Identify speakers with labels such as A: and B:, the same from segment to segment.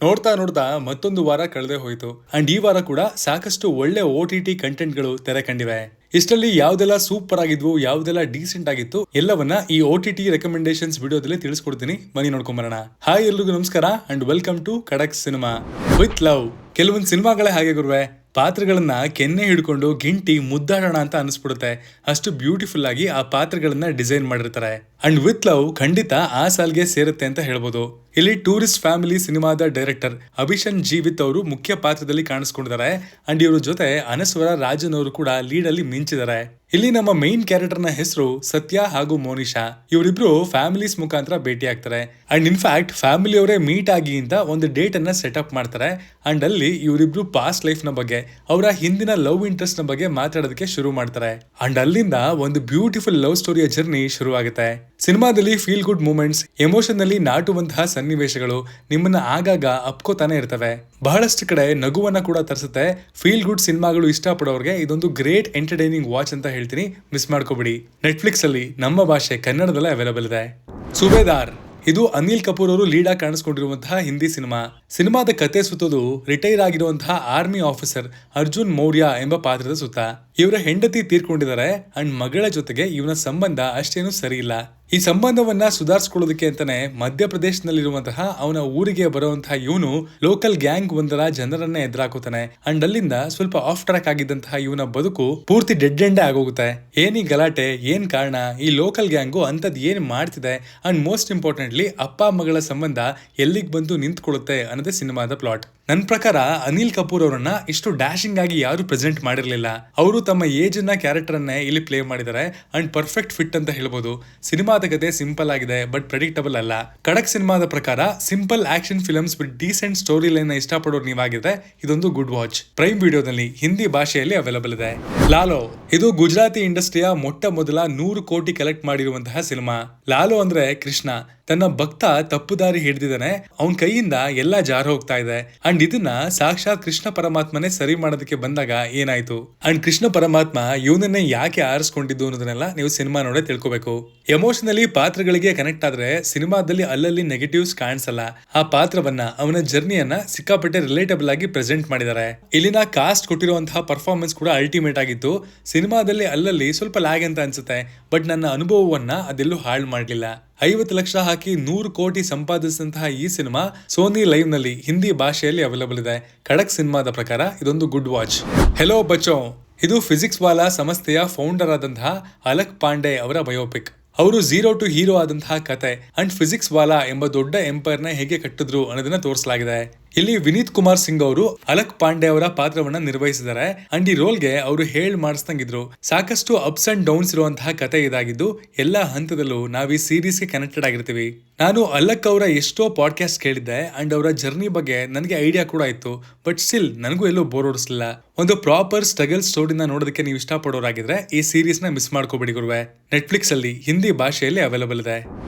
A: ನೋಡ್ತಾ ನೋಡ್ತಾ ಮತ್ತೊಂದು ವಾರ ಕಳೆದೇ ಹೋಯಿತು ಅಂಡ್ ಈ ವಾರ ಕೂಡ ಸಾಕಷ್ಟು ಒಳ್ಳೆ OTT ಕಂಟೆಂಟ್ಗಳು ತೆರೆ ಕಂಡಿವೆ. ಇಷ್ಟರಲ್ಲಿ ಯಾವ್ದೆಲ್ಲ ಸೂಪರ್ ಆಗಿದ್ವು, ಯಾವ್ದೆಲ್ಲ ಡೀಸೆಂಟ್ ಆಗಿತ್ತು ಎಲ್ಲವನ್ನ ಈ OTT ರೆಕಮೆಂಡೇಶನ್ಸ್ ವಿಡಿಯೋದಲ್ಲಿ ತಿಳಿಸ್ಕೊಡ್ತೀನಿ. ಬನ್ನಿ ನೋಡ್ಕೊಂಡ್ ಬರೋಣ. ಹಾಯ್, ಎಲ್ರಿಗೂ ನಮಸ್ಕಾರ ಅಂಡ್ ವೆಲ್ಕಮ್ ಟು ಖಡಕ್ ಸಿನಿಮಾ ವಿತ್ ಲವ್. ಕೆಲವೊಂದು ಸಿನಿಮಾಗಳೇ ಹಾಗೆ ಗುರುವೆ, ಪಾತ್ರಗಳನ್ನ ಕೆನ್ನೆ ಹಿಡ್ಕೊಂಡು ಗಿಂಟಿ ಮುದ್ದಾಡೋಣ ಅಂತ ಅನಿಸ್ಬಿಡುತ್ತೆ. ಅಷ್ಟು ಬ್ಯೂಟಿಫುಲ್ ಆಗಿ ಆ ಪಾತ್ರಗಳನ್ನ ಡಿಸೈನ್ ಮಾಡಿರ್ತಾರೆ. ಅಂಡ್ ವಿತ್ ಲವ್ ಖಂಡಿತ ಆ ಸಾಲ್ಗೆ ಸೇರುತ್ತೆ ಅಂತ ಹೇಳ್ಬೋದು. ಇಲ್ಲಿ ಟೂರಿಸ್ಟ್ ಫ್ಯಾಮಿಲಿ ಸಿನಿಮಾದ ಡೈರೆಕ್ಟರ್ ಅಭಿಷನ್ ಜೀವಿತ್ ಅವರು ಮುಖ್ಯ ಪಾತ್ರದಲ್ಲಿ ಕಾಣಿಸ್ಕೊಂಡಿದ್ದಾರೆ. ಅಂಡ್ ಇವ್ರ ಜೊತೆ ಅನಸ್ವರ ರಾಜನ್ ಅವರು ಕೂಡ ಲೀಡ್ ಅಲ್ಲಿ ಮಿಂಚಿದ್ದಾರೆ. ಇಲ್ಲಿ ನಮ್ಮ ಮೈನ್ ಕ್ಯಾರೆಕ್ಟರ್ ನ ಹೆಸರು ಸತ್ಯ ಹಾಗೂ ಮೋನಿಶಾ. ಇವರಿಬ್ರು ಫ್ಯಾಮಿಲೀಸ್ ಮುಖಾಂತರ ಭೇಟಿ ಆಗ್ತಾರೆ. ಅಂಡ್ ಇನ್ಫ್ಯಾಕ್ಟ್ ಫ್ಯಾಮಿಲಿ ಅವರೇ ಮೀಟ್ ಆಗಿ ಅಂತ ಒಂದು ಡೇಟ್ ಅನ್ನ ಸೆಟಪ್ ಮಾಡ್ತಾರೆ. ಅಂಡ್ ಅಲ್ಲಿ ಇವರಿಬ್ರು ಪಾಸ್ಟ್ ಲೈಫ್ ನ ಬಗ್ಗೆ, ಅವರ ಹಿಂದಿನ ಲವ್ ಇಂಟ್ರೆಸ್ಟ್ ನ ಬಗ್ಗೆ ಮಾತಾಡೋದಕ್ಕೆ ಶುರು ಮಾಡ್ತಾರೆ. ಅಂಡ್ ಅಲ್ಲಿಂದ ಒಂದು ಬ್ಯೂಟಿಫುಲ್ ಲವ್ ಸ್ಟೋರಿಯ ಜರ್ನಿ ಶುರು ಆಗುತ್ತೆ. ಸಿನಿಮಾದಲ್ಲಿ ಫೀಲ್ ಗುಡ್ ಮೂಮೆಂಟ್ಸ್, ಎಮೋಷನ್ ನಲ್ಲಿ ನಾಟುವಂತಹ ಸನ್ನಿವೇಶಗಳು ನಿಮ್ಮನ್ನ ಆಗಾಗ ಅಪ್ಕೋತಾನೆ ಇರ್ತವೆ. ಬಹಳಷ್ಟು ಕಡೆ ನಗುವನ್ನ ಕೂಡ ತರಿಸುತ್ತೆ. ಫೀಲ್ ಗುಡ್ ಸಿನಿಮಾಗಳು ಇಷ್ಟಪಡೋರ್ಗೆ ಇದೊಂದು ಗ್ರೇಟ್ ಎಂಟರ್ಟೈನಿಂಗ್ ವಾಚ್ ಅಂತ ಹೇಳ್ತೀನಿ. ಮಿಸ್ ಮಾಡ್ಕೋಬಿಡಿ. ನೆಟ್ಫ್ಲಿಕ್ಸ್ ಅಲ್ಲಿ ನಮ್ಮ ಭಾಷೆ ಕನ್ನಡದಲ್ಲೇ ಅವೈಲೇಬಲ್ ಇದೆ. ಸುಬೇದಾರ್ ಇದು ಅನಿಲ್ ಕಪೂರ್ ಅವರು ಲೀಡ್ ಆಗಿ ಕಾಣಿಸ್ಕೊಂಡಿರುವಂತಹ ಹಿಂದಿ ಸಿನಿಮಾದ ಕತೆ ಸುತ್ತೋದು ರಿಟೈರ್ ಆಗಿರುವಂತಹ ಆರ್ಮಿ ಆಫೀಸರ್ ಅರ್ಜುನ್ ಮೌರ್ಯ ಎಂಬ ಪಾತ್ರದ ಸುತ್ತ. ಇವರ ಹೆಂಡತಿ ತೀರ್ಕೊಂಡಿದ್ದಾರೆ ಅಂಡ್ ಮಗಳ ಜೊತೆಗೆ ಇವನ ಸಂಬಂಧ ಅಷ್ಟೇನು ಸರಿ ಇಲ್ಲ. ಈ ಸಂಬಂಧವನ್ನ ಸುಧಾರಿಸಿಕೊಳ್ಳೋದಕ್ಕೆ ಅಂತಾನೆ ಮಧ್ಯಪ್ರದೇಶದಲ್ಲಿರುವಂತಹ ಅವನ ಊರಿಗೆ ಬರುವಂತಹ ಇವನು ಲೋಕಲ್ ಗ್ಯಾಂಗ್ ಒಂದರ ಜನರನ್ನ ಎದುರಾಕೋತಾನೆ. ಅಂಡ್ ಅಲ್ಲಿಂದ ಸ್ವಲ್ಪ ಆಫ್ ಟ್ರ್ಯಾಕ್ ಆಗಿದ್ದಂತಹ ಇವನ ಬದುಕು ಪೂರ್ತಿ ಡೆಡ್ ಎಂಡೇ ಆಗೋಗುತ್ತೆ. ಏನ್ ಈ ಗಲಾಟೆ, ಏನ್ ಕಾರಣ, ಈ ಲೋಕಲ್ ಗ್ಯಾಂಗು ಅಂತದ್ ಏನ್ ಮಾಡ್ತಿದೆ, ಅಂಡ್ ಮೋಸ್ಟ್ ಇಂಪಾರ್ಟೆಂಟ್ಲಿ ಅಪ್ಪ ಮಗಳ ಸಂಬಂಧ ಎಲ್ಲಿಗೆ ಬಂದು ನಿಂತ್ಕೊಳ್ಳುತ್ತೆ ಅನ್ನೋದೇ ಸಿನಿಮಾದ ಪ್ಲಾಟ್. ನನ್ನ ಪ್ರಕಾರ ಅನಿಲ್ ಕಪೂರ್ ಅವರನ್ನ ಇಷ್ಟು ಡ್ಯಾಶಿಂಗ್ ಆಗಿ ಯಾರು ಪ್ರೆಸೆಂಟ್ ಮಾಡಿರ್ಲಿಲ್ಲ. ಅವರು ತಮ್ಮ ಏಜ್ ನ ಕ್ಯಾರೆಕ್ಟರ್ ಅನ್ನೇ ಇಲ್ಲಿ ಪ್ಲೇ ಮಾಡಿದ್ದಾರೆ ಅಂಡ್ ಪರ್ಫೆಕ್ಟ್ ಫಿಟ್ ಅಂತ ಹೇಳ್ಬೋದು. ಸಿನಿಮಾದ ಕತೆ ಸಿಂಪಲ್ ಆಗಿದೆ ಬಟ್ ಪ್ರೆಡಿಕ್ಟಬಲ್ ಅಲ್ಲ. ಖಡಕ್ ಸಿನಿಮಾದ ಪ್ರಕಾರ simple action films with decent story line ಇಷ್ಟಪಡೋರು ನೀವಾಗಿದ್ರೆ ಇದೊಂದು ಗುಡ್ ವಾಚ್. ಪ್ರೈಮ್ ವಿಡಿಯೋದಲ್ಲಿ ಹಿಂದಿ ಭಾಷೆಯಲ್ಲಿ ಅವೈಲೇಬಲ್ ಇದೆ. ಲಾಲೋ ಇದು ಗುಜರಾತಿ ಇಂಡಸ್ಟ್ರಿಯ ಮೊಟ್ಟ ಮೊದಲ 100 ಕೋಟಿ ಕಲೆಕ್ಟ್ ಮಾಡಿರುವಂತಹ ಸಿನಿಮಾ. ಲಾಲೋ ಅಂದ್ರೆ ಕೃಷ್ಣ. ತನ್ನ ಭಕ್ತ ತಪ್ಪು ದಾರಿ ಹಿಡಿದಿದ್ದಾನೆ, ಅವನ ಕೈಯಿಂದ ಎಲ್ಲ ಜಾರ ಹೋಗ್ತಾ ಇದೆ. ಅಂಡ್ ಇದನ್ನ ಸಾಕ್ಷಾತ್ ಕೃಷ್ಣ ಪರಮಾತ್ಮನೇ ಸರಿ ಮಾಡೋದಕ್ಕೆ ಬಂದಾಗ ಏನಾಯ್ತು, ಅಂಡ್ ಕೃಷ್ಣ ಪರಮಾತ್ಮ ಇವನನ್ನೇ ಯಾಕೆ ಆರಿಸ್ಕೊಂಡಿದ್ದು ಅನ್ನೋದನ್ನೆಲ್ಲ ನೀವು ಸಿನಿಮಾ ನೋಡೇ ತಿಳ್ಕೋಬೇಕು. ಎಮೋಷನಲಿ ಪಾತ್ರಗಳಿಗೆ ಕನೆಕ್ಟ್ ಆದ್ರೆ ಸಿನಿಮಾದಲ್ಲಿ ಅಲ್ಲಲ್ಲಿ ನೆಗೆಟಿವ್ಸ್ ಕಾಣಿಸಲ್ಲ. ಆ ಪಾತ್ರವನ್ನ, ಅವನ ಜರ್ನಿಯನ್ನ ಸಿಕ್ಕಾಪಟ್ಟೆ ರಿಲೇಟಬಲ್ ಆಗಿ ಪ್ರೆಸೆಂಟ್ ಮಾಡಿದ್ದಾರೆ. ಇಲ್ಲಿನ ಕಾಸ್ಟ್ ಕೊಟ್ಟಿರುವಂತಹ ಪರ್ಫಾರ್ಮೆನ್ಸ್ ಕೂಡ ಅಲ್ಟಿಮೇಟ್ ಆಗಿತ್ತು. ಸಿನಿಮಾದಲ್ಲಿ ಅಲ್ಲಲ್ಲಿ ಸ್ವಲ್ಪ ಲ್ಯಾಗ್ ಅಂತ ಅನ್ಸುತ್ತೆ, ಬಟ್ ನನ್ನ ಅನುಭವವನ್ನ ಅದೆಲ್ಲೂ ಹಾಳು ಮಾಡಲಿಲ್ಲ. 50 ಲಕ್ಷ ಹಾಕಿ 100 ಕೋಟಿ ಸಂಪಾದಿಸಿದಂತಹ ಈ ಸಿನಿಮಾ ಸೋನಿ ಲೈವ್ ನಲ್ಲಿ ಹಿಂದಿ ಭಾಷೆಯಲ್ಲಿ ಅವೈಲೇಬಲ್ ಇದೆ. ಖಡಕ್ ಸಿನಿಮಾದ ಪ್ರಕಾರ ಇದೊಂದು ಗುಡ್ ವಾಚ್. ಹೆಲೋ ಬಚ್ಚೋ ಇದು ಫಿಸಿಕ್ಸ್ ವಾಲಾ ಸಂಸ್ಥೆಯ ಫೌಂಡರ್ ಆದಂತಹ ಅಲಕ್ ಪಾಂಡೆ ಅವರ ಬಯೋಪಿಕ್. ಅವರು ಝೀರೋ ಟು ಹೀರೋ ಆದಂತಹ ಕತೆ ಅಂಡ್ ಫಿಸಿಕ್ಸ್ ವಾಲಾ ಎಂಬ ದೊಡ್ಡ ಎಂಪೈರ್ ನ ಹೇಗೆ ಕಟ್ಟಿದ್ರು ಅನ್ನೋದನ್ನ ತೋರಿಸಲಾಗಿದೆ. ಇಲ್ಲಿ ವಿನೀತ್ ಕುಮಾರ್ ಸಿಂಗ್ ಅವರು ಅಲಕ್ ಪಾಂಡೆ ಅವರ ಪಾತ್ರವನ್ನ ನಿರ್ವಹಿಸಿದ್ದಾರೆ. ಅಂಡ್ ಈ ರೋಲ್ಗೆ ಅವರು ಮಾಡಿಸ್ದಂಗಿದ್ರು. ಸಾಕಷ್ಟು ಅಪ್ಸ್ ಅಂಡ್ ಡೌನ್ಸ್ ಇರುವಂತಹ ಕತೆ ಇದಾಗಿದ್ದು ಎಲ್ಲಾ ಹಂತದಲ್ಲೂ ನಾವು ಈ ಸೀರೀಸ್ಗೆ ಕನೆಕ್ಟೆಡ್ ಆಗಿರ್ತೀವಿ. ನಾನು ಅಲಕ್ ಅವರ ಎಷ್ಟೋ ಪಾಡ್ಕಾಸ್ಟ್ ಕೇಳಿದ್ದೆ ಅಂಡ್ ಅವರ ಜರ್ನಿ ಬಗ್ಗೆ ನನಗೆ ಐಡಿಯಾ ಕೂಡ ಇತ್ತು. ಬಟ್ ಸ್ಟಿಲ್ ನನಗೂ ಎಲ್ಲೂ ಬೋರ್ ಹೊಡಿಸ್ಲಿಲ್ಲ. ಒಂದು ಪ್ರಾಪರ್ ಸ್ಟ್ರಗಲ್ ಸ್ಟೋರಿನ ನೋಡೋದಕ್ಕೆ ನೀವು ಇಷ್ಟಪಡೋರಾಗಿದ್ರೆ ಈ ಸೀರೀಸ್ ನ ಮಿಸ್ ಮಾಡ್ಕೋಬೇಡಿ ಗುರುವೆ. ನೆಟ್ಫ್ಲಿಕ್ಸ್ ಅಲ್ಲಿ ಹಿಂದಿ ಭಾಷೆಯಲ್ಲಿ ಅವೈಲೇಬಲ್ ಇದೆ.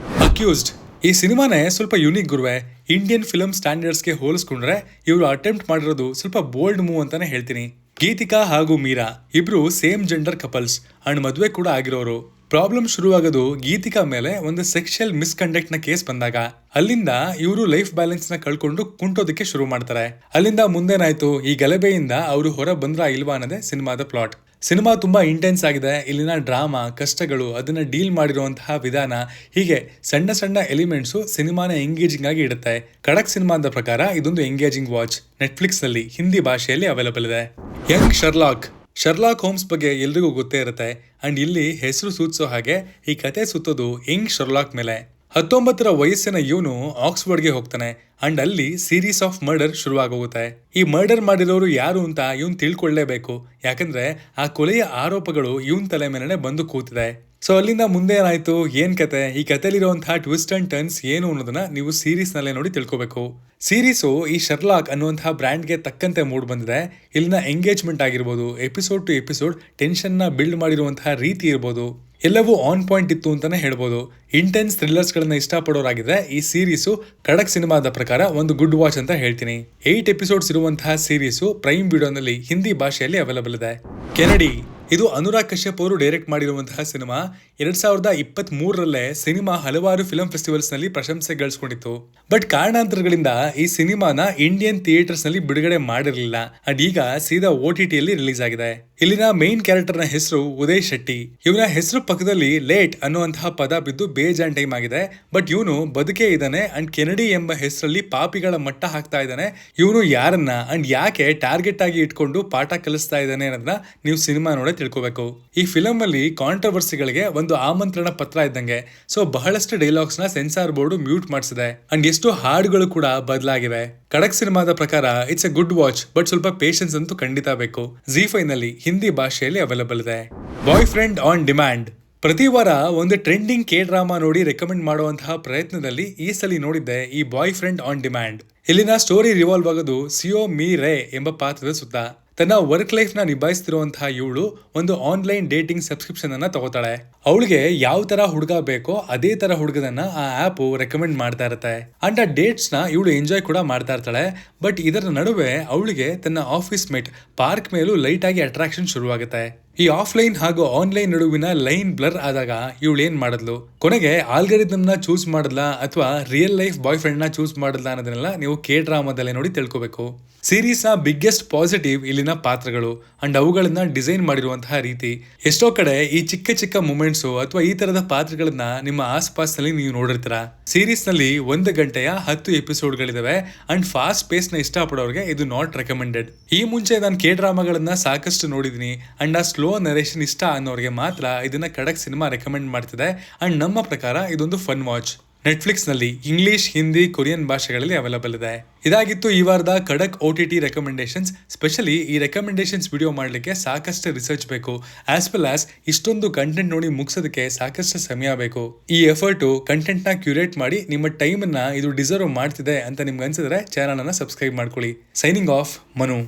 A: ಅಕ್ಯೂಸ್ಡ್ ಈ ಸಿನಿಮಾನೇ ಸ್ವಲ್ಪ ಯುನಿಕ್ ಗುರುವೆ. ಇಂಡಿಯನ್ ಫಿಲ್ಮ್ ಸ್ಟ್ಯಾಂಡರ್ಡ್ಸ್ಗೆ ಹೋಲಿಸ್ಕೊಂಡ್ರೆ ಇವರು ಅಟೆಂಪ್ಟ್ ಮಾಡಿರೋದು ಸ್ವಲ್ಪ ಬೋಲ್ಡ್ ಮೂವ್ ಅಂತಾನೆ ಹೇಳ್ತೀನಿ. ಗೀತಿಕಾ ಹಾಗೂ ಮೀರಾ ಇಬ್ರು ಸೇಮ್ ಜೆಂಡರ್ ಕಪಲ್ಸ್ ಅಂಡ್ ಮದುವೆ ಕೂಡ ಆಗಿರೋರು. ಪ್ರಾಬ್ಲಮ್ ಶುರುವಾಗೋದು ಗೀತಿಕಾ ಮೇಲೆ ಒಂದು ಸೆಕ್ಷುಯಲ್ ಮಿಸ್ಕಂಡಕ್ಟ್ ನ ಕೇಸ್ ಬಂದಾಗ. ಅಲ್ಲಿಂದ ಇವರು ಲೈಫ್ ಬ್ಯಾಲೆನ್ಸ್ ನ ಕಳ್ಕೊಂಡು ಕುಂಟೋದಕ್ಕೆ ಶುರು ಮಾಡ್ತಾರೆ. ಅಲ್ಲಿಂದ ಮುಂದೇನಾಯ್ತು, ಈ ಗಲಭೆಯಿಂದ ಅವರು ಹೊರ ಬಂದ್ರ ಇಲ್ವಾ ಅನ್ನೋದೇ ಸಿನಿಮಾದ ಪ್ಲಾಟ್. ಸಿನಿಮಾ ತುಂಬಾ ಇಂಟೆನ್ಸ್ ಆಗಿದೆ. ಇಲ್ಲಿನ ಡ್ರಾಮಾ, ಕಷ್ಟಗಳು, ಅದನ್ನ ಡೀಲ್ ಮಾಡಿರುವಂತಹ ವಿಧಾನ, ಹೀಗೆ ಸಣ್ಣ ಸಣ್ಣ ಎಲಿಮೆಂಟ್ಸು ಸಿನಿಮಾನ ಎಂಗೇಜಿಂಗ್ ಆಗಿ ಇಡುತ್ತೆ. ಖಡಕ್ ಸಿನಿಮಾದ ಪ್ರಕಾರ ಇದೊಂದು ಎಂಗೇಜಿಂಗ್ ವಾಚ್. ನೆಟ್ಫ್ಲಿಕ್ಸ್ ನಲ್ಲಿ ಹಿಂದಿ ಭಾಷೆಯಲ್ಲಿ ಅವೈಲೇಬಲ್ ಇದೆ. ಯಂಗ್ ಶರ್ಲಾಕ್ ಹೋಮ್ಸ್ ಬಗ್ಗೆ ಎಲ್ರಿಗೂ ಗೊತ್ತೇ ಇರುತ್ತೆ. ಅಂಡ್ ಇಲ್ಲಿ ಹೆಸರು ಸೂಚಿಸೋ ಹಾಗೆ ಈ ಕತೆ ಸುತ್ತೋದು ಯಂಗ್ ಶರ್ಲಾಕ್ ಮೇಲೆ. 19ರ ವಯಸ್ಸಿನ ಇವನು ಆಕ್ಸ್ಫರ್ಡ್ಗೆ ಹೋಗ್ತಾನೆ ಅಂಡ್ ಅಲ್ಲಿ ಸೀರೀಸ್ ಆಫ್ ಮರ್ಡರ್ ಶುರುವಾಗೋಗುತ್ತೆ. ಈ ಮರ್ಡರ್ ಮಾಡಿರೋರು ಯಾರು ಅಂತ ಇವನ್ ತಿಳ್ಕೊಳ್ಳೇಬೇಕು. ಯಾಕಂದ್ರೆ ಆ ಕೊಲೆಯ ಆರೋಪಗಳು ಇವನ್ ತಲೆ ಮೇಲೆ ಬಂದು ಕೂತಿದೆ. ಸೊ ಅಲ್ಲಿಂದ ಮುಂದೆ ಏನಾಯ್ತು, ಏನ್ ಕತೆ, ಈ ಕತೆಲಿರುವಂತಹ ಟ್ವಿಸ್ಟ್ ಅಂಡ್ ಟರ್ನ್ಸ್ ಏನು ಅನ್ನೋದನ್ನ ನೀವು ಸೀರೀಸ್ ನಲ್ಲೇ ನೋಡಿ ತಿಳ್ಕೋಬೇಕು. ಸೀರೀಸು ಈ ಶರ್ಲಾಕ್ ಅನ್ನುವಂತಹ ಬ್ರ್ಯಾಂಡ್ಗೆ ತಕ್ಕಂತೆ ಮೂಡ್ ಬಂದಿದೆ. ಇಲ್ಲಿನ ಎಂಗೇಜ್ಮೆಂಟ್ ಆಗಿರ್ಬೋದು, ಎಪಿಸೋಡ್ ಟು ಎಪಿಸೋಡ್ ಟೆನ್ಷನ್ ನ ಬಿಲ್ಡ್ ಮಾಡಿರುವಂತಹ ರೀತಿ ಇರ್ಬೋದು, ಎಲ್ಲವೂ ಆನ್ ಪಾಯಿಂಟ್ ಇತ್ತು ಅಂತಾನೆ ಹೇಳ್ಬೋದು. ಇಂಟೆನ್ಸ್ ಥ್ರಿಲ್ಲರ್ಸ್ ಗಳನ್ನ ಇಷ್ಟಪಡೋರಾಗಿದ್ರೆ ಈ ಸೀರೀಸು ಖಡಕ್ ಸಿನಿಮಾದ ಪ್ರಕಾರ ಒಂದು ಗುಡ್ ವಾಚ್ ಅಂತ ಹೇಳ್ತೀನಿ. 8 ಎಪಿಸೋಡ್ಸ್ ಇರುವಂತಹ ಸೀರೀಸು ಪ್ರೈಮ್ ವಿಡಿಯೋನಲ್ಲಿ ಹಿಂದಿ ಭಾಷೆಯಲ್ಲಿ ಅವೈಲೇಬಲ್ ಇದೆ. ಕೆನಡಿ ಇದು ಅನುರಾಗ್ ಕಶ್ಯಪ್ ಅವರು ಡೈರೆಕ್ಟ್ ಮಾಡಿರುವಂತಹ ಸಿನಿಮಾ. 2023ರಲ್ಲೇ ಸಿನಿಮಾ ಹಲವಾರು ಫಿಲ್ಮ್ ಫೆಸ್ಟಿವಲ್ಸ್ ನಲ್ಲಿ ಪ್ರಶಂಸೆ ಗಳಿಸಿಕೊಂಡಿತ್ತು. ಬಟ್ ಕಾರಣಾಂತರಗಳಿಂದ ಈ ಸಿನಿಮಾನ ಇಂಡಿಯನ್ ಥಿಯೇಟರ್ಸ್ ನಲ್ಲಿ ಬಿಡುಗಡೆ ಮಾಡಿರಲಿಲ್ಲ ಅಂಡ್ ಈಗ ಸೀದಾ OTT ಯಲ್ಲಿ ರಿಲೀಸ್ ಆಗಿದೆ. ಇಲ್ಲಿನ ಮೇನ್ ಕ್ಯಾರೆಕ್ಟರ್ ನ ಹೆಸರು ಉದಯ್ ಶೆಟ್ಟಿ. ಇವನ ಹೆಸರು ಪಕ್ಕದಲ್ಲಿ ಲೇಟ್ ಅನ್ನುವಂತಹ ಪದ ಬಿದ್ದು ಬೇಜಾನ್ ಟೈಮ್ ಆಗಿದೆ. ಬಟ್ ಇವನು ಬದುಕೇ ಇದ್ದಾನೆ ಅಂಡ್ ಕೆನಡಿ ಎಂಬ ಹೆಸರಲ್ಲಿ ಪಾಪಿಗಳ ಮಟ್ಟ ಹಾಕ್ತಾ ಇದ್ದಾನೆ. ಇವನು ಯಾರನ್ನ ಅಂಡ್ ಯಾಕೆ ಟಾರ್ಗೆಟ್ ಆಗಿ ಇಟ್ಕೊಂಡು ಪಾಠ ಕಲಿಸ್ತಾ ಇದ್ದಾನೆ ಅನ್ನೋದನ್ನ ನೀವು ಸಿನಿಮಾ ನೋಡೇ ತಿಳ್ಕೋಬೇಕು. ಈ ಫಿಲಂ ಅಲ್ಲಿ ಕಾಂಟ್ರವರ್ಸಿಗಳಿಗೆ ಒಂದು ಆಮಂತ್ರಣ ಪತ್ರ ಇದ್ದಂಗೆ. ಸೊ ಬಹಳಷ್ಟು ಡೈಲಾಗ್ಸ್ ನ ಸೆನ್ಸಾರ್ ಬೋರ್ಡ್ ಮ್ಯೂಟ್ ಮಾಡಿಸಿದೆ ಅಂಡ್ ಎಷ್ಟು ಹಾಡುಗಳು ಕೂಡ ಬದಲಾಗಿವೆ. ಖಡಕ್ ಸಿನಿಮಾದ ಪ್ರಕಾರ it's A good watch, but ಸ್ವಲ್ಪ ಪೇಷನ್ಸ್ ಅಂತೂ ಖಂಡಿತ ಬೇಕು. ZEE5 ನಲ್ಲಿ ಹಿಂದಿ ಭಾಷೆಯಲ್ಲಿ ಅವೈಲೇಬಲ್ ಇದೆ. Boy friend on demand. ಪ್ರತಿ ವಾರ ಒಂದು ಟ್ರೆಂಡಿಂಗ್ K-ಡ್ರಾಮಾ ನೋಡಿ ರೆಕಮೆಂಡ್ ಮಾಡುವಂತಹ ಪ್ರಯತ್ನದಲ್ಲಿ ಈ ಸಲ ನೋಡಿದ್ದೆ ಈ ಬಾಯ್ ಫ್ರೆಂಡ್ ಆನ್ ಡಿಮ್ಯಾಂಡ್. ಇಲ್ಲಿನ ಸ್ಟೋರಿ ರಿವಾಲ್ವ್ ಆಗೋದು ಸಿಯೋ ಮಿ ರೇ ಎಂಬ ಪಾತ್ರದ ಸುತ್ತ. ತನ್ನ ವರ್ಕ್ ಲೈಫ್ ನ ನಿಭಾಯಿಸ್ತಿರುವಂತಹ ಇವಳು ಒಂದು ಆನ್ಲೈನ್ ಡೇಟಿಂಗ್ ಸಬ್ಸ್ಕ್ರಿಪ್ಷನ್ ಅನ್ನ ತಗೋತಾಳೆ. ಅವಳಿಗೆ ಯಾವ ತರ ಹುಡುಗ ಬೇಕೋ ಅದೇ ತರ ಹುಡುಗದನ್ನ ಆ ಆಪ್ ರೆಕಮೆಂಡ್ ಮಾಡ್ತಾ ಇರುತ್ತೆ ಅಂಡ್ ಆ ಡೇಟ್ಸ್ ನ ಇವಳು ಎಂಜಾಯ್ ಕೂಡ ಮಾಡ್ತಾ ಇರ್ತಾಳೆ. ಬಟ್ ಇದರ ನಡುವೆ ಅವಳಿಗೆ ತನ್ನ ಆಫೀಸ್ ಮೇಟ್ ಪಾರ್ಕ್ ಮೇಲೂ ಲೈಟ್ ಆಗಿ ಅಟ್ರಾಕ್ಷನ್ ಶುರುವಾಗುತ್ತೆ. ಈ ಆಫ್ಲೈನ್ ಹಾಗೂ ಆನ್ಲೈನ್ ನಡುವಿನ ಲೈನ್ ಬ್ಲರ್ ಆದಾಗ ಇವಳು ಏನ್ ಮಾಡಿದ್ಲು, ಕೊನೆಗೆ ಆಲ್ಗರಿದಮ್ ನ ಚೂಸ್ ಮಾಡಿದ್ಲಾ ಅಥವಾ ರಿಯಲ್ ಲೈಫ್ ಬಾಯ್ ಫ್ರೆಂಡ್ ನ ಚೂಸ್ ಮಾಡಿದ್ಲಾ ಅನ್ನೋದನ್ನೆಲ್ಲ ನೀವು K-ಡ್ರಾಮಾದಲ್ಲೇ ನೋಡಿ ತಿಳ್ಕೋಬೇಕು. ಸೀರೀಸ್ ನ ಬಿಗ್ಗೆಸ್ಟ್ ಪಾಸಿಟಿವ್ ಇಲ್ಲಿನ ಪಾತ್ರಗಳು ಅಂಡ್ ಅವುಗಳನ್ನ ಡಿಸೈನ್ ಮಾಡಿರುವಂತಹ ರೀತಿ. ಎಷ್ಟೋ ಕಡೆ ಈ ಚಿಕ್ಕ ಚಿಕ್ಕ ಮೂಮೆಂಟ್ಸ್ ಅಥವಾ ಈ ತರದ ಪಾತ್ರಗಳನ್ನ ನಿಮ್ಮ ಆಸ್ಪಾಸ್ ನಲ್ಲಿ ನೀವು ನೋಡಿರ್ತೀರಾ. ಸೀರೀಸ್ ನಲ್ಲಿ 1 ಗಂಟೆಯ 10 ಎಪಿಸೋಡ್ಗಳಿದಾವೆ ಅಂಡ್ ಫಾಸ್ಟ್ ಪೇಸ್ ನ ಇಷ್ಟಪಡೋರಿಗೆ ಇದು ನಾಟ್ ರೆಕಮೆಂಡೆಡ್. ಈ ಮುಂಚೆ ನಾನು K-ಡ್ರಾಮಾಗಳನ್ನ ಸಾಕಷ್ಟು ನೋಡಿದೀನಿ ಅಂಡ್ ಆ ಸ್ಲೋ ನರೇಷನ್ ಇಷ್ಟ ಅನ್ನೋರಿಗೆ ಮಾತ್ರ ಇದನ್ನ ಖಡಕ್ ಸಿನಿಮಾ ರೆಕಮೆಂಡ್ ಮಾಡ್ತಿದೆ ಅಂಡ್ ನಮ್ಮ ಪ್ರಕಾರ ಇದೊಂದು ಫನ್ ವಾಚ್. ನೆಟ್ಫ್ಲಿಕ್ಸ್ ನಲ್ಲಿ ಇಂಗ್ಲಿಷ್, ಹಿಂದಿ, ಕೊರಿಯನ್ ಭಾಷೆಗಳಲ್ಲಿ ಅವೈಲೇಬಲ್ ಇದೆ. ಇದಾಗಿತ್ತು ಈ ವಾರದ ಖಡಕ್ OTT ರೆಕಮೆಂಡೇಶನ್ಸ್. ಸ್ಪೆಷಲಿ ಈ ರೆಕಮೆಂಡೇಶನ್ಸ್ ವಿಡಿಯೋ ಮಾಡಲಿಕ್ಕೆ ಸಾಕಷ್ಟು ರಿಸರ್ಚ್ ಬೇಕು, ಆಸ್ ವೆಲ್ ಆಸ್ ಇಷ್ಟೊಂದು ಕಂಟೆಂಟ್ ನೋಡಿ ಮುಗಿಸೋದಕ್ಕೆ ಸಾಕಷ್ಟು ಸಮಯ ಬೇಕು. ಈ ಎಫರ್ಟು ಕಂಟೆಂಟ್ ನ ಕ್ಯೂರೇಟ್ ಮಾಡಿ ನಿಮ್ಮ ಟೈಮ್ ಅನ್ನ ಇದು ಡಿಸರ್ವ್ ಮಾಡ್ತಿದೆ ಅಂತ ನಿಮ್ಗೆ ಅನ್ಸಿದ್ರೆ ಚಾನಲ್ ಅನ್ನ ಸಬ್ಸ್ಕ್ರೈಬ್ ಮಾಡ್ಕೊಳ್ಳಿ. Signing off, Manu.